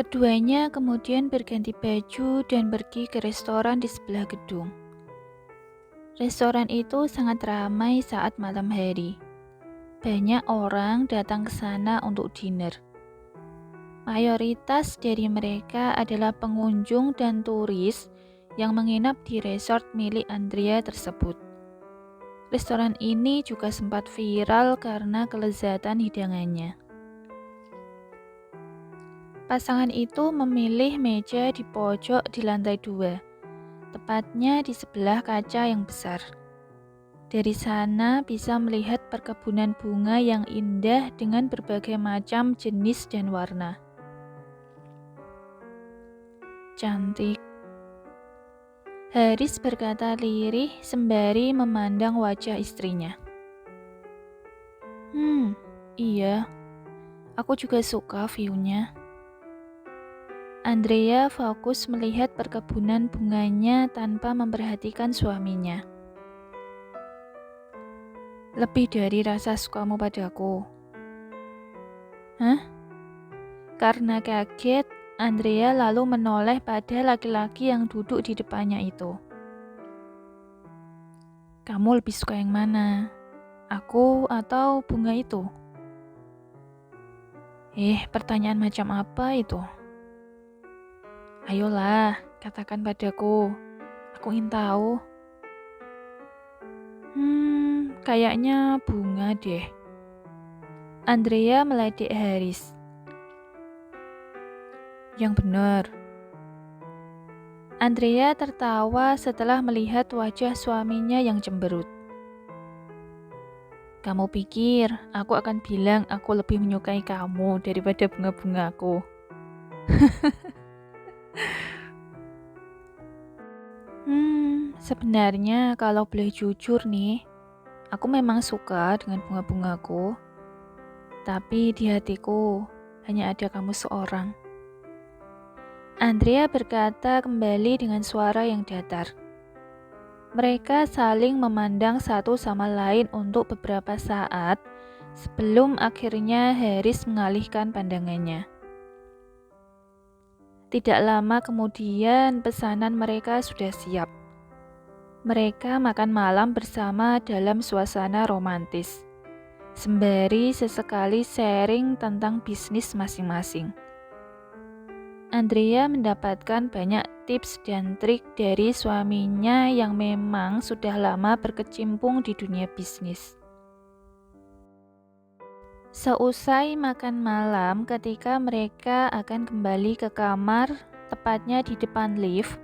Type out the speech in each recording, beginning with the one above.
Keduanya kemudian berganti baju dan pergi ke restoran di sebelah gedung. Restoran itu sangat ramai saat malam hari. Banyak orang datang ke sana untuk dinner. Mayoritas dari mereka adalah pengunjung dan turis yang menginap di resort milik Andrea tersebut. Restoran ini juga sempat viral karena kelezatan hidangannya. Pasangan itu memilih meja di pojok di lantai 2, tepatnya di sebelah kaca yang besar. Dari sana bisa melihat perkebunan bunga yang indah dengan berbagai macam jenis dan warna. Cantik. Haris berkata lirih sembari memandang wajah istrinya. Iya, aku juga suka view-nya. Andrea fokus melihat perkebunan bunganya tanpa memperhatikan suaminya. Lebih dari rasa sukamu padaku. Hah? Karena kaget, Andrea lalu menoleh pada laki-laki yang duduk di depannya itu. Kamu lebih suka yang mana? Aku atau bunga itu? Pertanyaan macam apa itu? Ayolah, katakan padaku. Aku ingin tahu. Kayaknya bunga deh. Andrea meledek Haris. Yang benar. Andrea tertawa setelah melihat wajah suaminya yang cemberut. Kamu pikir aku akan bilang aku lebih menyukai kamu daripada bunga-bungaku? Sebenarnya kalau boleh jujur nih, aku memang suka dengan bunga-bungaku. Tapi di hatiku hanya ada kamu seorang. Andrea berkata kembali dengan suara yang datar. Mereka saling memandang satu sama lain untuk beberapa saat sebelum akhirnya Haris mengalihkan pandangannya. Tidak lama kemudian pesanan mereka sudah siap. Mereka makan malam bersama dalam suasana romantis, sembari sesekali sharing tentang bisnis masing-masing. Andrea mendapatkan banyak tips dan trik dari suaminya yang memang sudah lama berkecimpung di dunia bisnis. Seusai makan malam, ketika mereka akan kembali ke kamar, tepatnya di depan lift,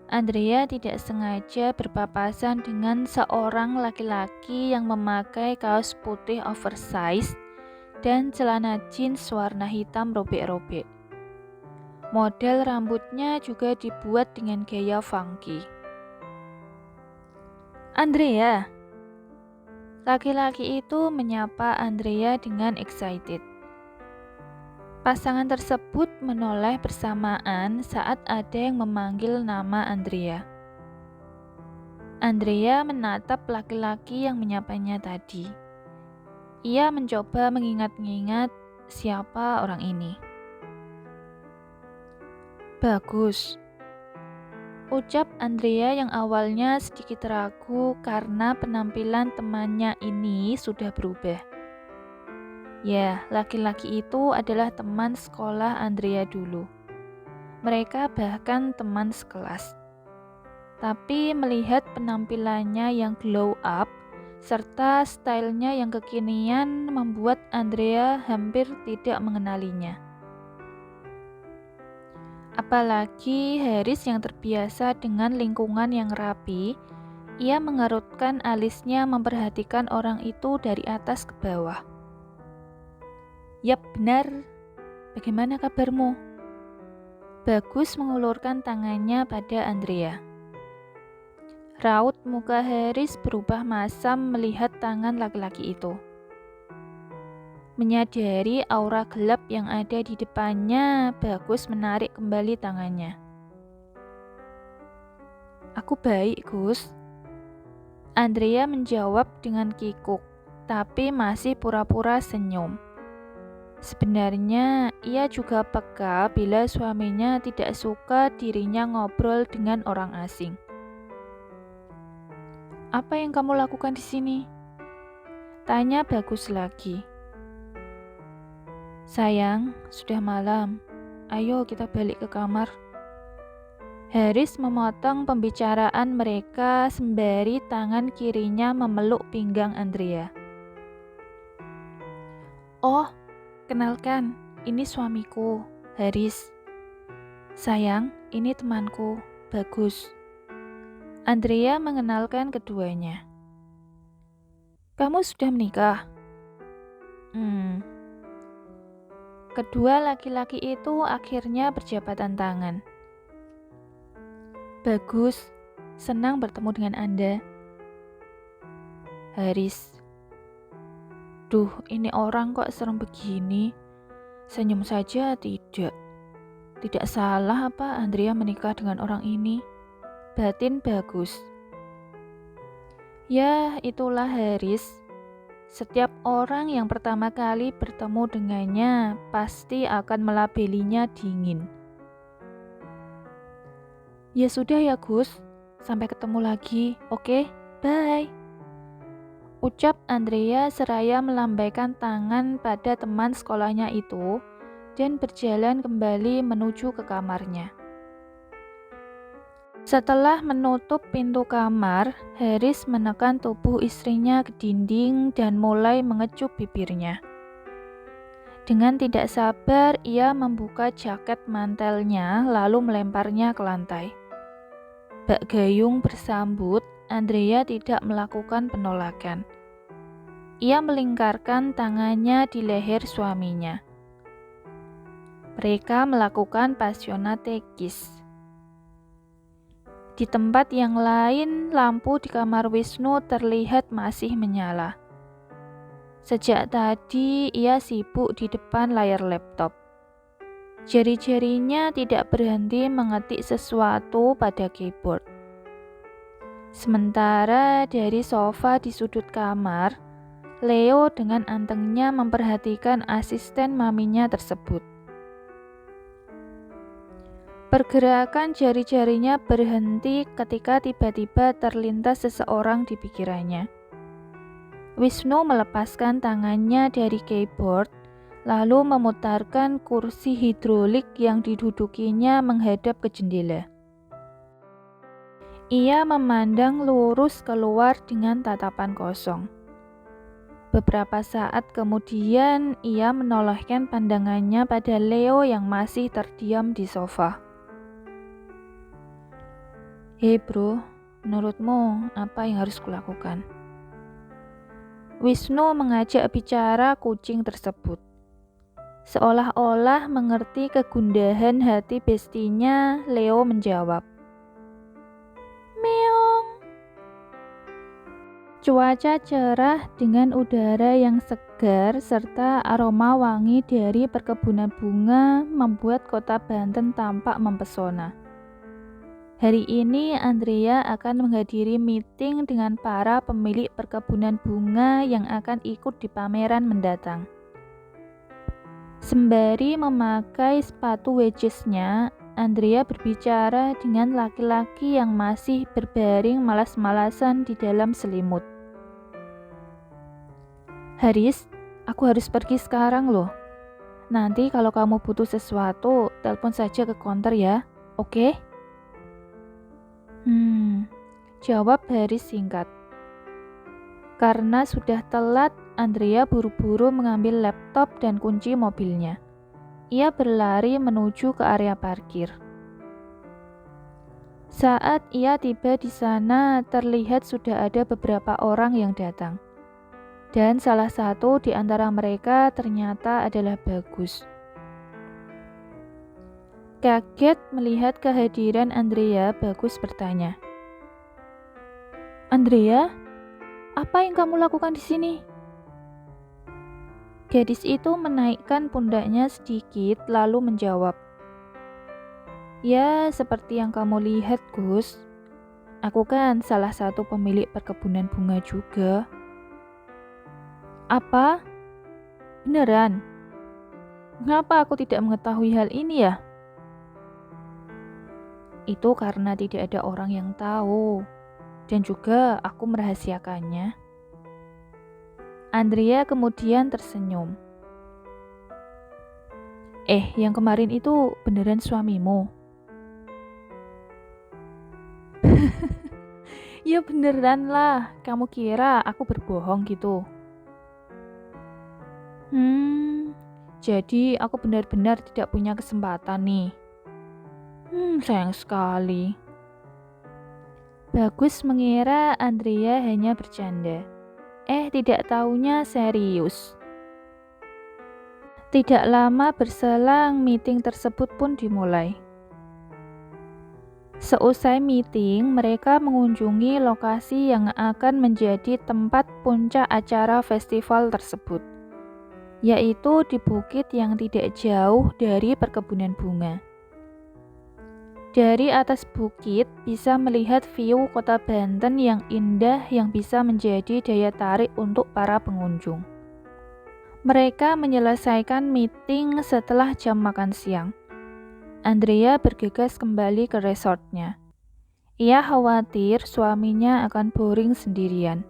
Andrea tidak sengaja berpapasan dengan seorang laki-laki yang memakai kaos putih oversize dan celana jeans warna hitam robek-robek. Model rambutnya juga dibuat dengan gaya funky. Andrea! Laki-laki itu menyapa Andrea dengan excited. Pasangan tersebut menoleh bersamaan saat ada yang memanggil nama Andrea. Andrea menatap laki-laki yang menyapanya tadi. Ia mencoba mengingat-ingat siapa orang ini. Bagus, ucap Andrea yang awalnya sedikit ragu karena penampilan temannya ini sudah berubah. Ya, laki-laki itu adalah teman sekolah Andrea dulu. Mereka bahkan teman sekelas. Tapi melihat penampilannya yang glow up, serta stylenya yang kekinian membuat Andrea hampir tidak mengenalinya. Apalagi Haris yang terbiasa dengan lingkungan yang rapi, ia mengerutkan alisnya memperhatikan orang itu dari atas ke bawah. Yap, benar. Bagaimana kabarmu? Bagus mengulurkan tangannya pada Andrea. Raut muka Haris berubah masam melihat tangan laki-laki itu. Menyadari aura gelap yang ada di depannya, Bagus menarik kembali tangannya. Aku baik, Gus. Andrea menjawab dengan kikuk, tapi masih pura-pura senyum. Sebenarnya, ia juga peka bila suaminya tidak suka dirinya ngobrol dengan orang asing. "Apa yang kamu lakukan di sini?" tanya Bagus lagi. "Sayang, sudah malam. Ayo kita balik ke kamar." Haris memotong pembicaraan mereka sembari tangan kirinya memeluk pinggang Andrea. "Oh, kenalkan, ini suamiku, Haris. Sayang, ini temanku, Bagus." Andrea mengenalkan keduanya. "Kamu sudah menikah?" Kedua laki-laki itu akhirnya berjabatan tangan. "Bagus, senang bertemu dengan Anda." Haris, "Duh, ini orang kok serem begini? Senyum saja tidak. Tidak salah apa Andrea menikah dengan orang ini?" batin Bagus. Ya, itulah Haris. Setiap orang yang pertama kali bertemu dengannya pasti akan melabelinya dingin. "Ya sudah ya Gus, sampai ketemu lagi, oke? Bye." Ucap Andrea seraya melambaikan tangan pada teman sekolahnya itu dan berjalan kembali menuju ke kamarnya. Setelah menutup pintu kamar, Haris menekan tubuh istrinya ke dinding dan mulai mengecup bibirnya. Dengan tidak sabar, ia membuka jaket mantelnya lalu melemparnya ke lantai. Bak gayung bersambut, Andrea tidak melakukan penolakan. Ia melingkarkan tangannya di leher suaminya. Mereka melakukan passionate kiss. Di tempat yang lain, lampu di kamar Wisnu terlihat masih menyala. Sejak tadi, ia sibuk di depan layar laptop. Jari-jarinya tidak berhenti mengetik sesuatu pada keyboard. Sementara dari sofa di sudut kamar, Leo dengan antengnya memperhatikan asisten maminya tersebut. Pergerakan jari-jarinya berhenti ketika tiba-tiba terlintas seseorang di pikirannya. Wisnu melepaskan tangannya dari keyboard, lalu memutarkan kursi hidrolik yang didudukinya menghadap ke jendela. Ia memandang lurus keluar dengan tatapan kosong. Beberapa saat kemudian, ia menolehkan pandangannya pada Leo yang masih terdiam di sofa. "Hei bro, menurutmu apa yang harus kulakukan?" Wisnu mengajak bicara kucing tersebut. Seolah-olah mengerti kegundahan hati bestinya, Leo menjawab, "Meong." Cuaca cerah dengan udara yang segar serta aroma wangi dari perkebunan bunga membuat kota Banten tampak mempesona. Hari ini Andrea akan menghadiri meeting dengan para pemilik perkebunan bunga yang akan ikut di pameran mendatang. Sembari memakai sepatu wedges-nya, Andrea berbicara dengan laki-laki yang masih berbaring malas-malasan di dalam selimut. "Haris, aku harus pergi sekarang loh. Nanti kalau kamu butuh sesuatu, telepon saja ke counter ya, oke?" Jawab Haris singkat. Karena sudah telat, Andrea buru-buru mengambil laptop dan kunci mobilnya. Ia berlari menuju ke area parkir. Saat ia tiba di sana, terlihat sudah ada beberapa orang yang datang. Dan salah satu di antara mereka ternyata adalah Bagus. Kaget melihat kehadiran Andrea, Bagus bertanya, "Andrea, apa yang kamu lakukan di sini?" Gadis itu menaikkan pundaknya sedikit lalu menjawab, "Ya, seperti yang kamu lihat, Gus. Aku kan salah satu pemilik perkebunan bunga juga." "Apa? Beneran?" Mengapa aku tidak mengetahui hal ini ya? Itu karena tidak ada orang yang tahu, dan juga aku merahasiakannya. Andrea kemudian tersenyum. Yang kemarin itu beneran suamimu? Ya beneran lah, kamu kira aku berbohong gitu? Jadi aku benar-benar tidak punya kesempatan nih. Sayang sekali. Bagus mengira Andrea hanya bercanda. Tidak taunya serius. Tidak lama berselang, meeting tersebut pun dimulai. Seusai meeting, mereka mengunjungi lokasi yang akan menjadi tempat puncak acara festival tersebut, yaitu di bukit yang tidak jauh dari perkebunan bunga. Dari atas bukit bisa melihat view kota Banten yang indah yang bisa menjadi daya tarik untuk para pengunjung. Mereka menyelesaikan meeting setelah jam makan siang. Andrea bergegas kembali ke resortnya. Ia khawatir suaminya akan boring sendirian.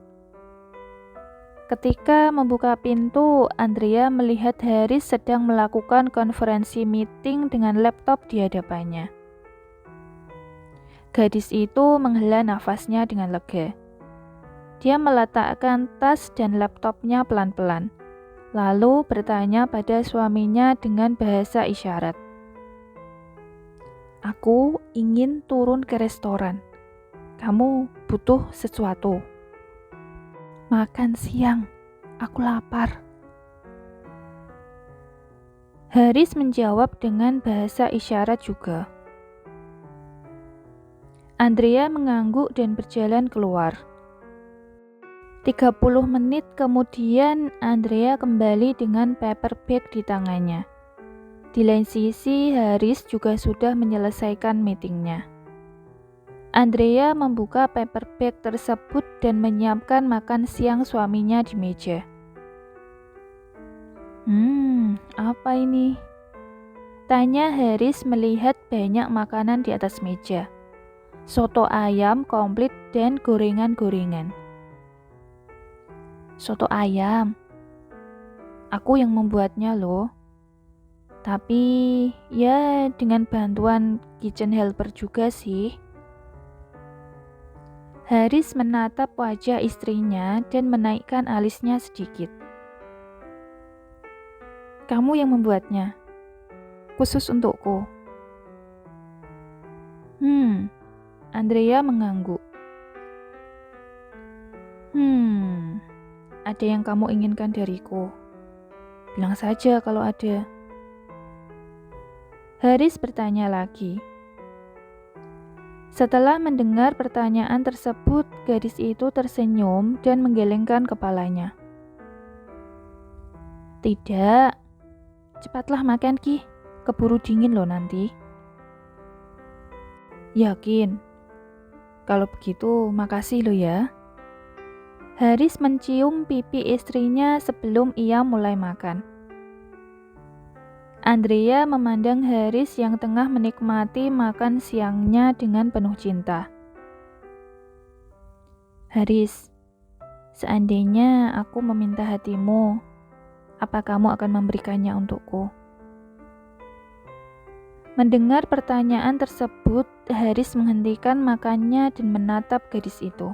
Ketika membuka pintu, Andrea melihat Haris sedang melakukan konferensi meeting dengan laptop di hadapannya. Gadis itu menghela nafasnya dengan lega. Dia meletakkan tas dan laptopnya pelan-pelan, lalu bertanya pada suaminya dengan bahasa isyarat. Aku ingin turun ke restoran. Kamu butuh sesuatu. Makan siang, aku lapar. Haris menjawab dengan bahasa isyarat juga. Andrea mengangguk dan berjalan keluar. 30 menit kemudian, Andrea kembali dengan paper bag di tangannya. Di lain sisi, Haris juga sudah menyelesaikan meetingnya. Andrea membuka paper bag tersebut dan menyiapkan makan siang suaminya di meja. Apa ini? Tanya Haris melihat banyak makanan di atas meja. Soto ayam komplit dan gorengan-gorengan. Soto ayam? Aku yang membuatnya loh. Tapi ya dengan bantuan kitchen helper juga sih. Haris menatap wajah istrinya dan menaikkan alisnya sedikit. Kamu yang membuatnya? Khusus untukku? Andrea mengangguk. Ada yang kamu inginkan dariku? Bilang saja kalau ada. Haris bertanya lagi. Setelah mendengar pertanyaan tersebut, gadis itu tersenyum dan menggelengkan kepalanya. Tidak, cepatlah makan Ki, keburu dingin loh nanti. Yakin? Kalau begitu, makasih lo ya. Haris mencium pipi istrinya sebelum ia mulai makan. Andrea memandang Haris yang tengah menikmati makan siangnya dengan penuh cinta. Haris, seandainya aku meminta hatimu, apa kamu akan memberikannya untukku? Mendengar pertanyaan tersebut, Haris menghentikan makannya dan menatap gadis itu.